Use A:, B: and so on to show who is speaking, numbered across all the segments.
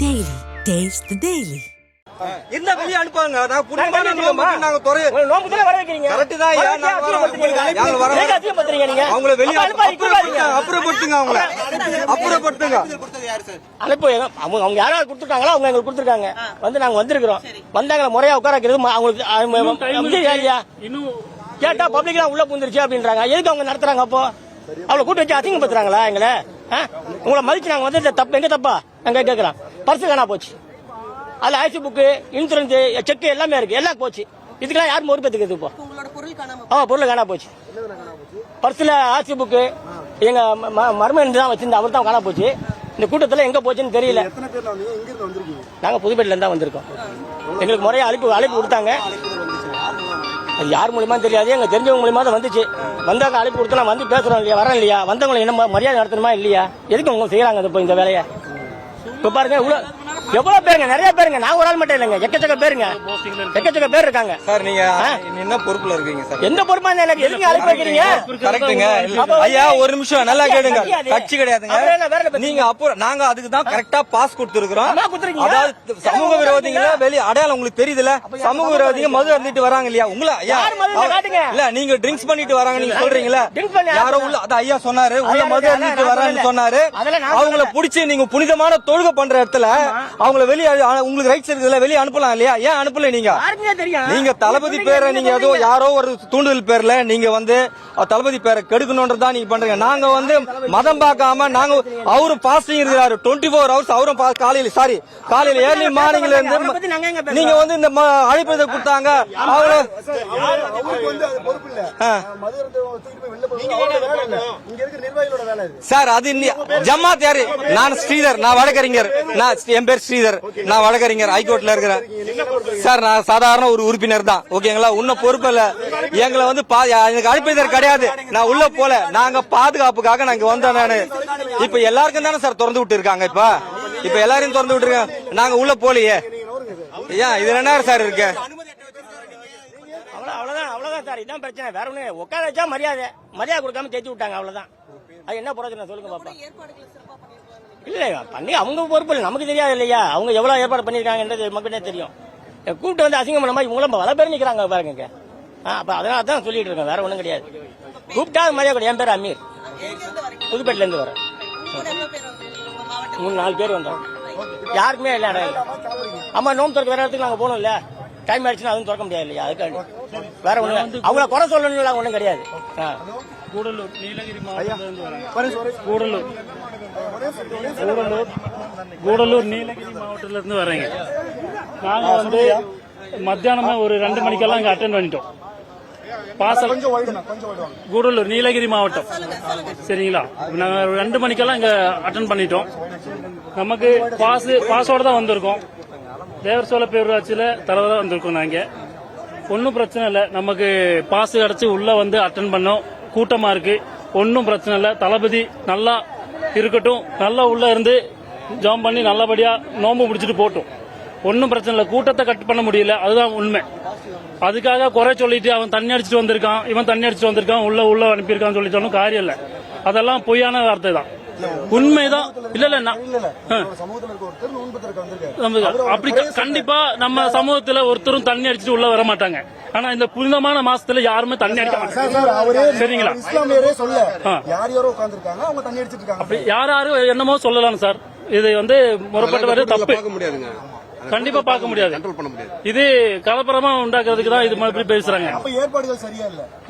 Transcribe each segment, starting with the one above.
A: Daily. Taste the Daily.
B: என்ன வெளிய அனுப்புவாங்க நான் புரியாம நாங்க துறை
C: நோம்பு தான வர வைக்கிறீங்க
B: கரெக்ட் தான் ஐயா நாங்க வர
C: பண்றீங்க நீங்க
B: அவங்கள வெளிய அப்புறப்படுத்துங்க அவங்கள அப்புறப்படுத்துங்க
C: அனுப்பு அவங்க யாராவது கொடுத்துட்டாங்களா அவங்க எங்களுக்கு கொடுத்துருக்காங்க வந்து நாங்க வந்திருக்கிறோம் வந்தாங்க முறையா உட்கார வைக்கிறது அவங்களுக்கு இன்னும் கேட்டா பப்ளிக்லாம் உள்ள பூந்துருச்சு அப்படின்றாங்க எதுக்கு அவங்க நடத்துறாங்க அப்போ அவளை கூட்டு வச்சு அசிங்கப்படுத்துறாங்களா எங்களை உங்களை மதிச்சு நாங்க வந்து தப்பு எங்க தப்பா நாங்க கேட்கறோம் பர்ஸ் காணா போச்சு அதுல ஐசி புக்கு இன்சூரன்ஸ் செக் எல்லாமே இருக்கு எல்லாம் போச்சு இதுக்கெல்லாம் யாரும் பொறுப்பேற்றுக்குது இப்போ பொருள் காணா போச்சு பர்ஸ்ல ஆர்சி புக்கு எங்க மருமகன் தான் வச்சிருந்த அவர் தான் காணா போச்சு இந்த கூட்டத்துல எங்க போச்சுன்னு தெரியல நாங்க புதுப்பேட்டில இருந்தா வந்திருக்கோம் எங்களுக்கு முறையா அழைப்பு கொடுத்தாங்க அது யார் மூலியமா தெரியாது எங்க தெரிஞ்சவங்க மூலியமா தான் வந்துச்சு வந்தாங்க அழைப்பு கொடுத்து நான் வந்து பேசுறோம் இல்லையா வரேன் இல்லையா வந்தவங்களை என்ன மரியாதை நடத்தணுமா இல்லையா எதுக்கு அவங்க செய்யறாங்க இப்போ இந்த வேலையை இப்ப பாருங்க எவ்வளவு பேருங்க நிறைய பேருங்க நான் ஒரு ஆள் மட்டும் இல்லைங்க எக்கச்சக்க பேர் இருக்காங்க
B: சார் நீங்க என்ன பொறுப்புல இருக்கீங்க சார்
C: எந்த பொறுப்பா எனக்கு எதுக்கு அழைப்பு வைக்கிறீங்க
B: கரெக்ட்டுங்க ஐயா ஒரு நிமிஷம் நல்லா கேளுங்க கட்சி கிடையாதுங்க நீங்க அப்போ நாங்க அதுக்கு தான் கரெக்டா பாஸ் கொடுத்துருக்கோம் அதாவது சமூக விரோதிகள வெளிய அடையாளம் உங்களுக்கு தெரியுதுல சமூக விரோதிங்க மது அருந்திட்டு வராங்க இல்லையா உங்கள ஐயா இல்ல நீங்க ட்ரிங்க்ஸ் பண்ணிட்டு வராங்க நீங்க சொல்றீங்களா யாரோ உள்ள அத ஐயா சொன்னாரு உள்ள மது அருந்திட்டு வரான்னு சொன்னாரு அவங்கள புடிச்சு நீங்க புனிதமான தொழுகை பண்ற இடத்துல அவங்கள வெளியே உங்களுக்கு ரைட்ஸ் இருக்குதுல வெளியே அனுப்பலாம் இல்லையா ஏன் அனுப்பல நீங்க தளபதி பேரை நீங்க ஏதோ யாரோ ஒரு தூண்டுதல் பேர்ல நீங்க வந்து தளபதி பேரை கெடுக்கணும்ன்றதா நீங்க பண்றீங்க நாங்க வந்து மதம் பார்க்காம நாங்க அவரும் பாஸ்டிங் இருக்கிறாரு 24 hours அவரும் காலையில ஏர்லி மார்னிங்ல இருந்து நீங்க வந்து இந்த அழைப்பதை கொடுத்தாங்க அவங்கள சார் அது ஜமாத் யாரு நான் ஸ்ரீதர் நான் வழக்கறிஞர் என் பேர் ஸ்ரீதர் நான் வழக்கறிஞர் ஹைகோர்ட்ல இருக்கிறேன் சார் நான் சாதாரண ஒரு உறுப்பினர் தான் ஓகேங்களா உன்ன பொறுப்பு இல்ல எங்களை வந்து எனக்கு அழைப்பதற்கு கிடையாது நான் உள்ள போல நாங்க பாதுகாப்புக்காக நாங்க வந்தோம் நானு இப்ப எல்லாருக்கும் தானே சார் திறந்து விட்டு இருக்காங்க இப்ப எல்லாரையும் திறந்து விட்டுருக்காங்க நாங்க உள்ள போலையே ஏன் இதுல என்ன சார் இருக்கு
C: அவ்வளவுதான் சார் இதான் பிரச்சனை வேற ஒண்ணு உட்கார வச்சா மரியாதை கொடுக்காம தேய்ச்சி விட்டாங்க அவ்வளவுதான் அது என்ன பிரச்சனை சொல்லுங்க பாப்பா இல்ல பண்ணி அவங்க பொறுப்பு இல்லை நமக்கு தெரியாது இல்லையா அவங்க எவ்வளவு ஏற்பாடு பண்ணிருக்காங்கன்றது மக்களே தெரியும் கூப்பிட்டு வந்து அசிங்கம் பண்ண மாதிரி இவங்களும் பல பேர் நிக்கிறாங்க பாருங்க அப்ப அதனால தான் சொல்லிட்டு இருக்கேன் வேற ஒண்ணும் கிடையாது கூப்பிட்டா மரியாதை கிடையாது என் பேர் அமீர் புதுப்பேட்டில இருந்து வரேன் 3-4 பேர் வந்தோம் யாருக்குமே இல்ல இடம் இல்லை அம்மா நோம்பு திறக்க வேற இடத்துக்கு நாங்க போகணும் இல்ல டைம் ஆயிடுச்சுன்னா அதுவும் திறக்க முடியாது இல்லையா அதுக்காண்டி வேற ஒண்ணு அவங்கள குறை சொல்லணும் ஒண்ணும் கிடையாது
D: கூடலூர் நீலகிரி மாவட்டத்துல இருந்து வரேங்க நாங்க வந்து மத்தியானமே ஒரு 2 மணிக்கெல்லாம் இங்க அட்டென்ட் பண்ணிட்டோம் கூடலூர் நீலகிரி மாவட்டம் சரிங்களா நாங்க 2 மணிக்கெல்லாம் இங்க அட்டென்ட் பண்ணிட்டோம் நமக்கு பாஸோட தான் வந்திருக்கோம் தேவர் சோழ பேரூராட்சியில தலைவராக வந்திருக்கோம் நாங்க ஒன்னும் பிரச்சனை இல்லை நமக்கு பாஸ் கிடைச்சு உள்ள வந்து அட்டென்ட் பண்ணோம் கூட்டமா இருக்கு ஒன்னும் பிரச்சனை இல்லை தளபதி நல்லா இருக்கட்டும் நல்லா உள்ள இருந்து ஜாம் பண்ணி நல்லபடியா நோம்பு முடிச்சுட்டு போட்டோம் ஒன்னும் பிரச்சனை இல்லை கூட்டத்தை கட் பண்ண முடியல அதுதான் உண்மை அதுக்காக குறை சொல்லிட்டு அவன் தண்ணி அடிச்சுட்டு வந்திருக்கான் இவன் தண்ணி அடிச்சுட்டு வந்திருக்கான் உள்ள அனுப்பியிருக்கான்னு சொல்லிட்டு காரியம் இல்லை அதெல்லாம் பொய்யான வார்த்தை தான் உண்மைதான் இல்ல அப்படி கண்டிப்பா நம்ம சமூகத்துல ஒருத்தரும் தண்ணி அடிச்சுட்டு உள்ள வர மாட்டாங்க ஆனா இந்த புனிதமான மாசத்துல யாருமே தண்ணி அடிக்க மாட்டாங்க சரிங்களா அப்படி யாரும் என்னமோ சொல்லலாம் சார் இது வந்து முறைப்பட்ட வரை தப்பு கண்டிப்பா பார்க்க முடியாது இது கலப்பரமா உண்டாக்குறதுக்கு தான் இது மாதிரி பேசுறாங்க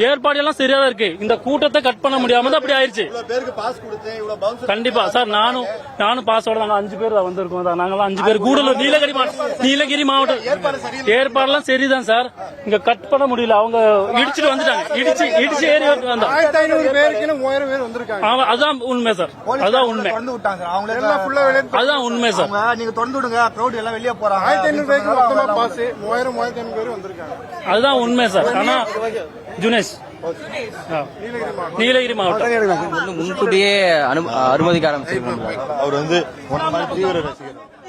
D: ஏற்பாடு எல்லாம் சரியா தான் இருக்கு இந்த கூட்டத்தை கட் பண்ண முடியாம அப்படி ஆயிருச்சு கண்டிப்பா சார் நானும் பாஸோட நாங்க 5 பேர் வந்திருக்கோம் நாங்களாம் 5 பேர் கூடலூர் நீலகிரி மாவட்டம் ஏற்பாடுலாம் சரிதான் சார் இங்க கட் பண்ண முடியல அவங்க இடிச்சுட்டு வந்துட்டாங்க இடிச்சு ஏறி வந்தாங்க அதுதான் உண்மை சார் அதுதான் உண்மை அதுதான் உண்மை சார்
E: நீங்க திறந்து விடுங்க கிரௌட் எல்லாம் வெளியே
D: அதுதான் உண்மை சார் ஆனா ஜுனேஷ் நீலகிரி மாவட்டம்
F: முன்கூட்டியே அனுமதிக்க
E: அவர் வந்து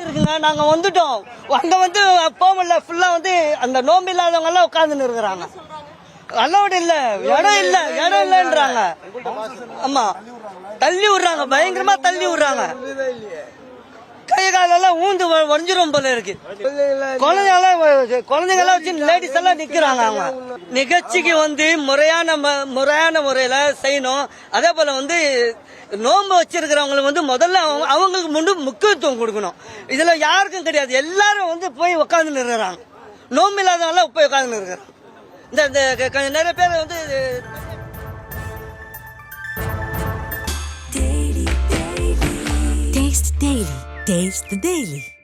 G: இருக்குங்க நாங்க வந்துட்டோம் அங்க வந்து போகல ஃபுல்லா வந்து அந்த நோம்பு இல்லாதவங்க எல்லாம் உட்கார்ந்துன்னு இருக்கிறாங்க அலோடு இல்ல இடம் இல்லன்றாங்க ஆமா தள்ளி விடுறாங்க பயங்கரமா தள்ளி விடுறாங்க கை காலெல்லாம் ஊந்து வரைஞ்சிரும் போல இருக்கு. குழந்தைங்கெல்லாம் வச்சு லேடிஸ் எல்லாம் நிக்கிறாங்க. அவங்க நிகழ்ச்சிக்கு வந்து முறையான முறையில செய்யணும். அதே போல வந்து நோன்பு வச்சிருக்கிறவங்களுக்கு வந்து முதல்ல அவங்களுக்கு முக்கியத்துவம் கொடுக்கணும். இதுல யாருக்கும் கிடையாது. எல்லாரும் வந்து போய் உட்காந்து இருக்கிறாங்க. நோம்பு இல்லாதவங்க போய் உட்காந்து இருக்கிறாங்க. இந்த நிறைய பேர் வந்து
A: Taste the Daily.